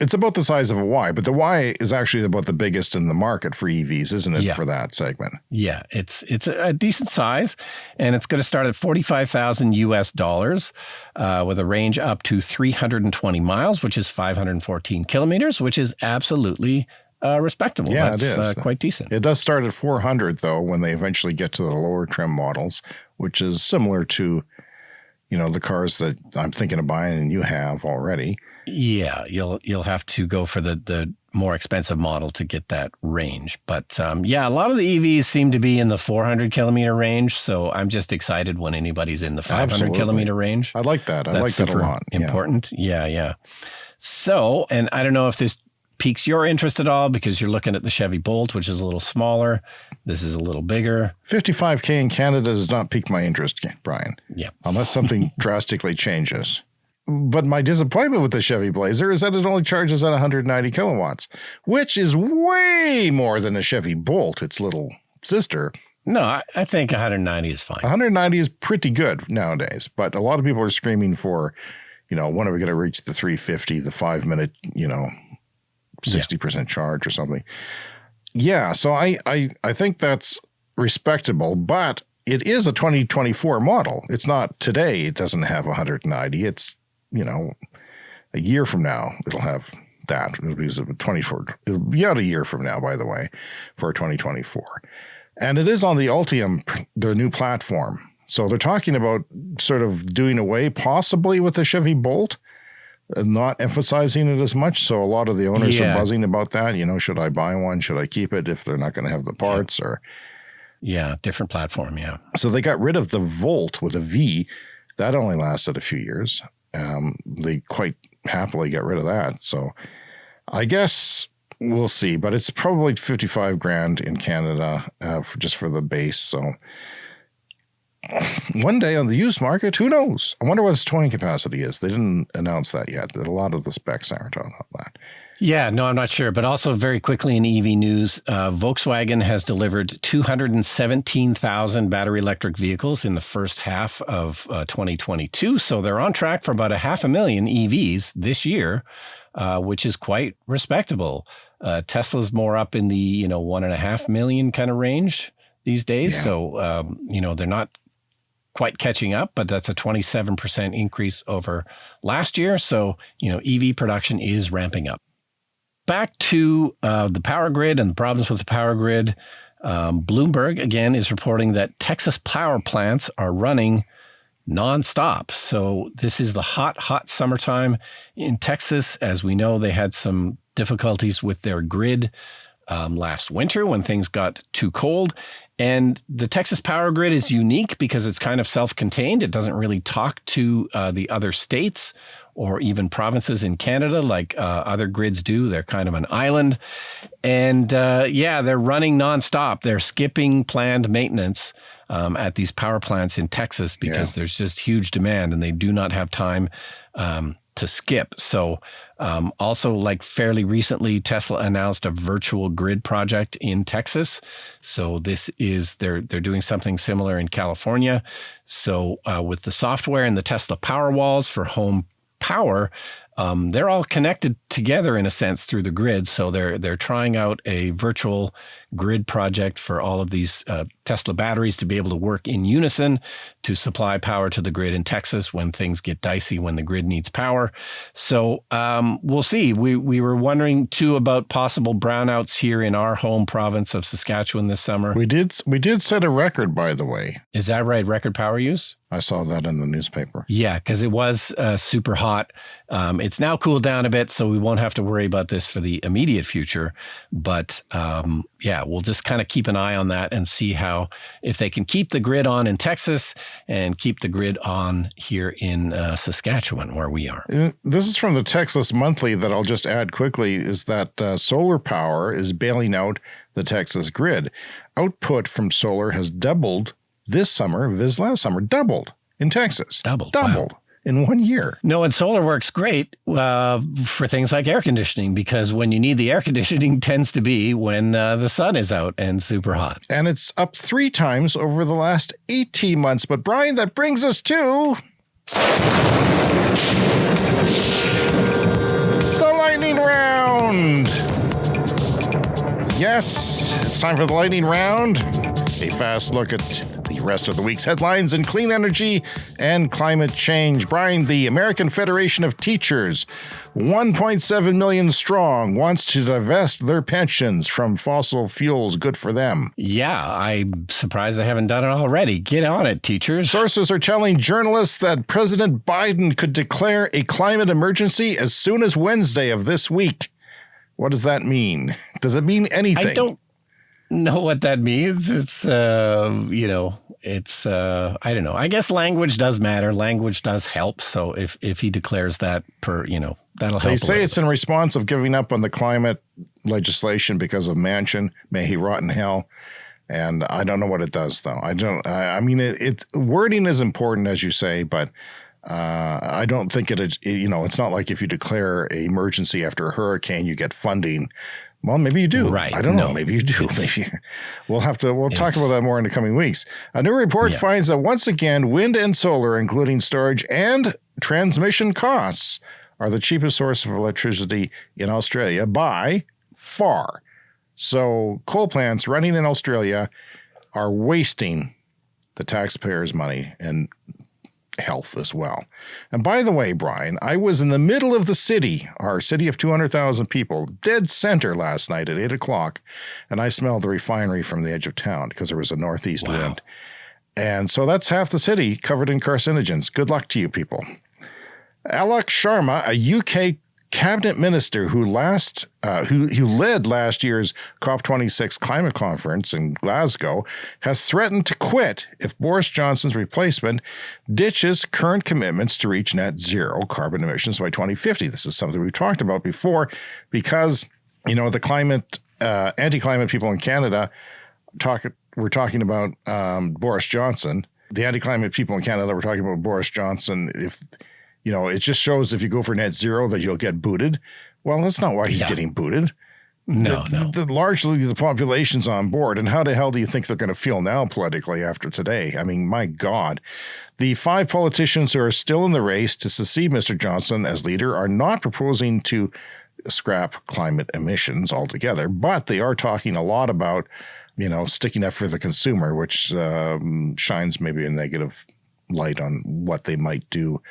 it's about the size of a Y, but the Y is actually about the biggest in the market for EVs, isn't it, for that segment? Yeah, it's a decent size, and it's going to start at $45,000 with a range up to 320 miles, which is 514 kilometers, which is absolutely respectable. Yeah, That's, it is. Quite decent. It does start at 400, though, when they eventually get to the lower trim models, which is similar to, the cars that I'm thinking of buying and you have already. Yeah, you'll have to go for the more expensive model to get that range. But a lot of the EVs seem to be in the 400 kilometer range. So I'm just excited when anybody's in the 500 kilometer range. I like that. I like that a lot. Important. Yeah. So, and I don't know if this piques your interest at all because you're looking at the Chevy Bolt, which is a little smaller. This is a little bigger. $55,000 in Canada does not pique my interest, Brian. Yeah. Unless something drastically changes. But my disappointment with the Chevy Blazer is that it only charges at 190 kilowatts, which is way more than the Chevy Bolt, its little sister. No, I think 190 is fine. 190 is pretty good nowadays, but a lot of people are screaming for, when are we going to reach the 350, the 5-minute, 60% charge or something. Yeah, so I think that's respectable, but it is a 2024 model. It's not today. It doesn't have 190. It's, a year from now, it'll have that. It'll be 24. It'll be out a year from now, by the way, for 2024. And it is on the Ultium, their new platform. So they're talking about sort of doing away possibly with the Chevy Bolt, not emphasizing it as much. So a lot of the owners are buzzing about that. Should I buy one? Should I keep it if they're not going to have the parts or... Yeah, different platform, yeah. So they got rid of the Volt with a V. That only lasted a few years. They quite happily got rid of that. So I guess We'll see, but it's probably 55 grand in Canada just for the base. So one day on the used market, who knows? I wonder what its towing capacity is. They didn't announce that yet. A lot of the specs aren't on that. Yeah, no, I'm not sure. But also very quickly in EV news, Volkswagen has delivered 217,000 battery electric vehicles in the first half of 2022. So they're on track for about 500,000 EVs this year, which is quite respectable. Tesla's more up in the 1.5 million kind of range these days. Yeah. So, they're not quite catching up, but that's a 27% increase over last year. So, EV production is ramping up. Back to the power grid and the problems with the power grid. Bloomberg, again, is reporting that Texas power plants are running nonstop. So this is the hot summertime in Texas. As we know, they had some difficulties with their grid last winter when things got too cold. And the Texas power grid is unique because it's kind of self-contained. It doesn't really talk to the other states or even provinces in Canada like other grids do. They're kind of an island. And they're running nonstop. They're skipping planned maintenance at these power plants in Texas because there's just huge demand and they do not have time to skip. So also, like fairly recently, Tesla announced a virtual grid project in Texas. So this is, they're doing something similar in California. So with the software and the Tesla Powerwalls for home power, they're all connected together in a sense through the grid. So they're trying out a virtual grid project for all of these Tesla batteries to be able to work in unison to supply power to the grid in Texas when things get dicey, when the grid needs power. So we'll see. We were wondering too about possible brownouts here in our home province of Saskatchewan this summer. We did set a record, by the way. Is that right? Record power use? I saw that in the newspaper. Yeah, because it was super hot. It's now cooled down a bit, so we won't have to worry about this for the immediate future. But we'll just kind of keep an eye on that and see if they can keep the grid on in Texas and keep the grid on here in Saskatchewan, where we are. This is from the Texas Monthly that I'll just add quickly, is that solar power is bailing out the Texas grid. Output from solar has doubled this summer, last summer, doubled in Texas. Doubled. Wow. In 1 year. No, and solar works great for things like air conditioning, because when you need the air conditioning tends to be when the sun is out and super hot. And it's up 3 times over the last 18 months. But Brian, that brings us to the lightning round. Yes, it's time for the lightning round. A fast look at the rest of the week's headlines in clean energy and climate change. Brian, the American Federation of Teachers, 1.7 million strong, wants to divest their pensions from fossil fuels. Good for them. Yeah, I'm surprised they haven't done it already. Get on it, teachers. Sources are telling journalists that President Biden could declare a climate emergency as soon as Wednesday of this week. What does that mean? Does it mean anything? I don't know what that means. It's, I don't know. I guess language does matter. Language does help. So if he declares that that'll help. They say it's in response of giving up on the climate legislation because of Manchin. May he rot in hell. And I don't know what it does, though. Wording is important, as you say, but I don't think it's not like if you declare an emergency after a hurricane, you get funding. Well, maybe you do. Right. I don't know. Maybe you do. Maybe we'll talk about that more in the coming weeks. A new report finds that once again, wind and solar, including storage and transmission costs, are the cheapest source of electricity in Australia by far. So coal plants running in Australia are wasting the taxpayers' money and health as well. And by the way, Brian, I was in the middle of the city, our city of 200,000 people, dead center last night at 8 o'clock, and I smelled the refinery from the edge of town because there was a northeast wind. And so that's half the city covered in carcinogens. Good luck to you people. Alok Sharma, a UK cabinet minister who led last year's COP26 climate conference in Glasgow, has threatened to quit if Boris Johnson's replacement ditches current commitments to reach net zero carbon emissions by 2050. This is something we've talked about before because The climate, anti-climate people in Canada we're talking about Boris Johnson. The anti-climate people in Canada were talking about Boris Johnson. If, it just shows if you go for net zero that you'll get booted. Well, that's not why he's getting booted. No. Largely the population's on board. And how the hell do you think they're going to feel now politically after today? I mean, my God. The 5 politicians who are still in the race to succeed Mr. Johnson as leader are not proposing to scrap climate emissions altogether, but they are talking a lot about sticking up for the consumer, which shines maybe a negative light on what they might do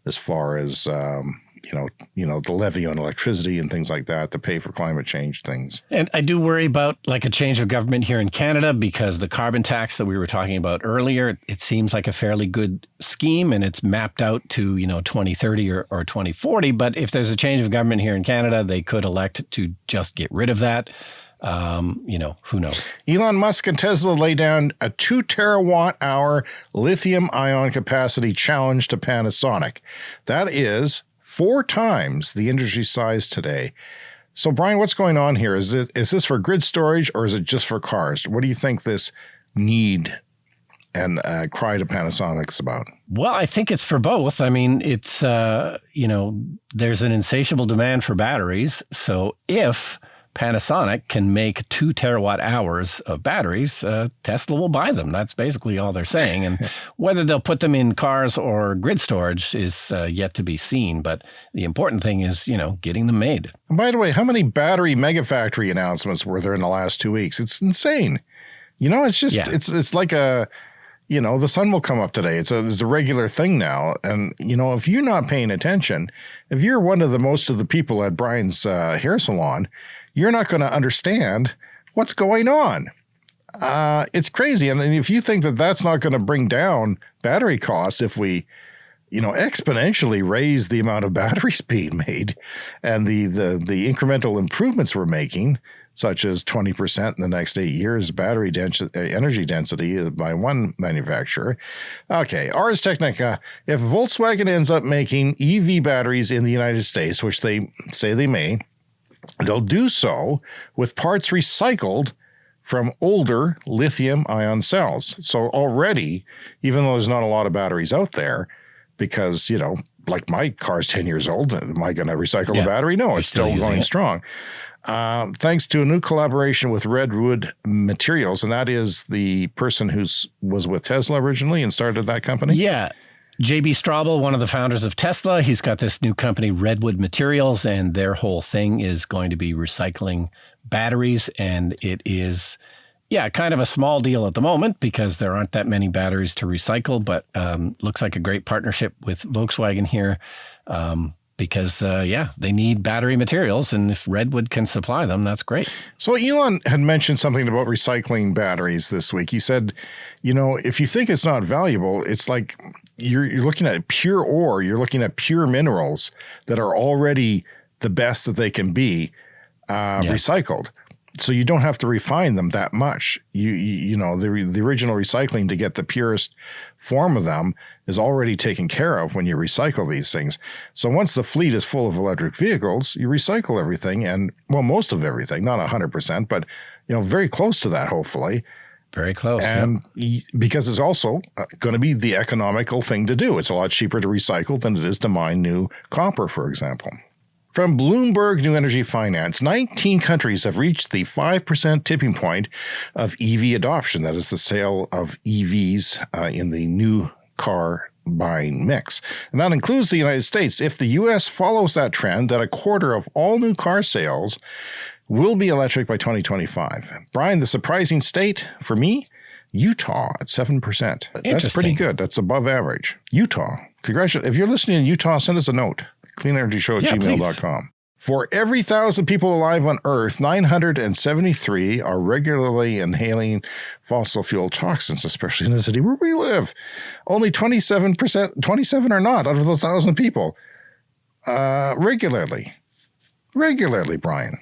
as far as, the levy on electricity and things like that to pay for climate change things. And I do worry about like a change of government here in Canada because the carbon tax that we were talking about earlier, it seems like a fairly good scheme and it's mapped out to, 2030 or 2040. But if there's a change of government here in Canada, they could elect to just get rid of that. Who knows? Elon Musk and Tesla lay down a 2 terawatt hour lithium ion capacity challenge to Panasonic. That is 4 times the industry size today. So, Brian, what's going on here? Is this for grid storage or is it just for cars? What do you think this need and cry to Panasonic's about? Well, I think it's for both. I mean, it's, there's an insatiable demand for batteries. So if Panasonic can make 2 terawatt hours of batteries, Tesla will buy them. That's basically all they're saying. And whether they'll put them in cars or grid storage is yet to be seen. But the important thing is, getting them made. And by the way, how many battery megafactory announcements were there in the last 2 weeks? It's insane. It's just, it's like the sun will come up today. It's a regular thing now. And, if you're not paying attention, if you're one of the most of the people at Brian's hair salon, you're not going to understand what's going on. It's crazy. And if you think that that's not going to bring down battery costs if we, exponentially raise the amount of batteries being made and the incremental improvements we're making, such as 20% in the next 8 years battery energy density by one manufacturer. Okay, Ars Technica, if Volkswagen ends up making EV batteries in the United States, which they say they may, they'll do so with parts recycled from older lithium-ion cells. So already, even though there's not a lot of batteries out there, because, like my car's 10 years old, am I going to recycle the battery? No, it's still going strong. Thanks to a new collaboration with Redwood Materials, and that is the person who was with Tesla originally and started that company? Yeah. J.B. Straubel, one of the founders of Tesla, he's got this new company, Redwood Materials, and their whole thing is going to be recycling batteries. And it is, kind of a small deal at the moment because there aren't that many batteries to recycle, but looks like a great partnership with Volkswagen here because, they need battery materials. And if Redwood can supply them, that's great. So Elon had mentioned something about recycling batteries this week. He said, if you think it's not valuable, it's like you're looking at pure ore, you're looking at pure minerals that are already the best that they can be recycled. So you don't have to refine them that much. The original recycling to get the purest form of them is already taken care of when you recycle these things. So once the fleet is full of electric vehicles, you recycle everything and, most of everything, not 100%, but, very close to that, hopefully. Very close. And because it's also going to be the economical thing to do. It's a lot cheaper to recycle than it is to mine new copper, for example. From Bloomberg New Energy Finance, 19 countries have reached the 5% tipping point of EV adoption. That is the sale of EVs in the new car buying mix. And that includes the United States. If the U.S. follows that trend, then a quarter of all new car sales will be electric by 2025. Brian, the surprising state for me, Utah at 7%. That's pretty good. That's above average. Utah. Congratulations. If you're listening in Utah, send us a note. cleanenergyshow@gmail.com. For every 1,000 people alive on Earth, 973 are regularly inhaling fossil fuel toxins, especially in the city where we live. Only 27 are not out of those 1,000 people. Regularly, Brian.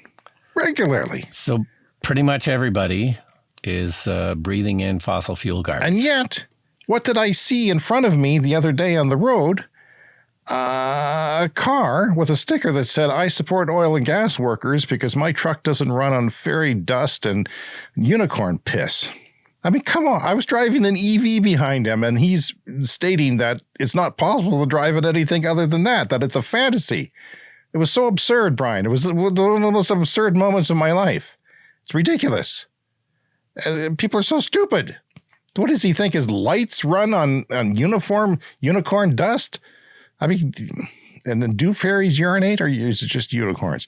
Regularly. So pretty much everybody is breathing in fossil fuel garbage. And yet, what did I see in front of me the other day on the road? a car with a sticker that said, "I support oil and gas workers because my truck doesn't run on fairy dust and unicorn piss." I mean, come on. I was driving an EV behind him, and he's stating that it's not possible to drive it anything other than that it's a fantasy. It was so absurd, Brian. It was one of the most absurd moments of my life. It's ridiculous. People are so stupid. What does he think? His lights run on unicorn dust? I mean, and then do fairies urinate, or is it just unicorns?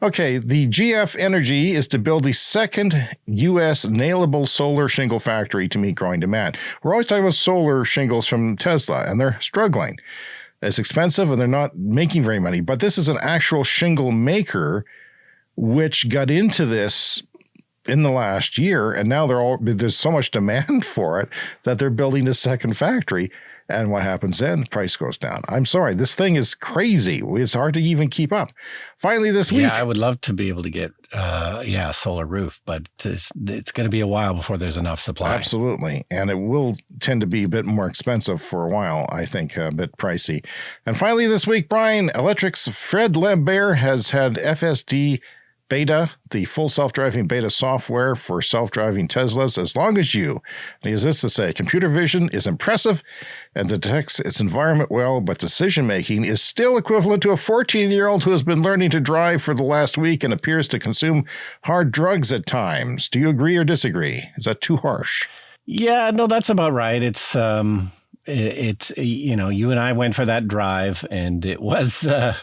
Okay, the GF Energy is to build the second U.S. nailable solar shingle factory to meet growing demand. We're always talking about solar shingles from Tesla, and they're struggling. It's expensive, and they're not making very many. But this is an actual shingle maker which got into this in the last year, and now there's so much demand for it that they're building a second factory. And what happens then? Price goes down. I'm sorry. This thing is crazy. It's hard to even keep up. Finally, this week. Yeah, I would love to be able to get, a solar roof, but it's going to be a while before there's enough supply. Absolutely. And it will tend to be a bit more expensive for a while, I think, a bit pricey. And finally, this week, Brian, Electric's Fred Lambert has had FSD Beta, the full self-driving beta software for self-driving Teslas, as long as you. He has this to say: computer vision is impressive and detects its environment well, but decision-making is still equivalent to a 14-year-old who has been learning to drive for the last week and appears to consume hard drugs at times. Do you agree or disagree? Is that too harsh? Yeah, no, that's about right. It's you and I went for that drive, and it was, you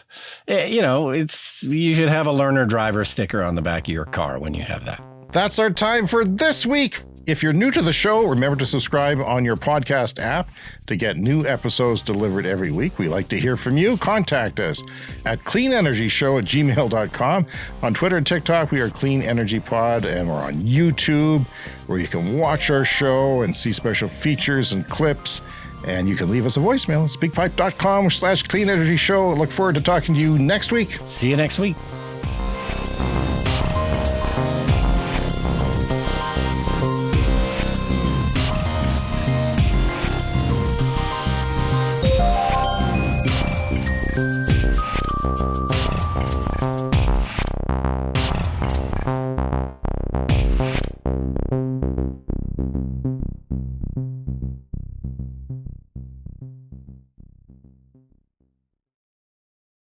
should have a learner driver sticker on the back of your car when you have that. That's our time for this week. If you're new to the show, remember to subscribe on your podcast app to get new episodes delivered every week. We like to hear from you. Contact us at cleanenergyshow@gmail.com. On Twitter and TikTok, we are Clean Energy Pod, and we're on YouTube, where you can watch our show and see special features and clips. And you can leave us a voicemail at speakpipe.com/cleanenergyshow. I look forward to talking to you next week. See you next week.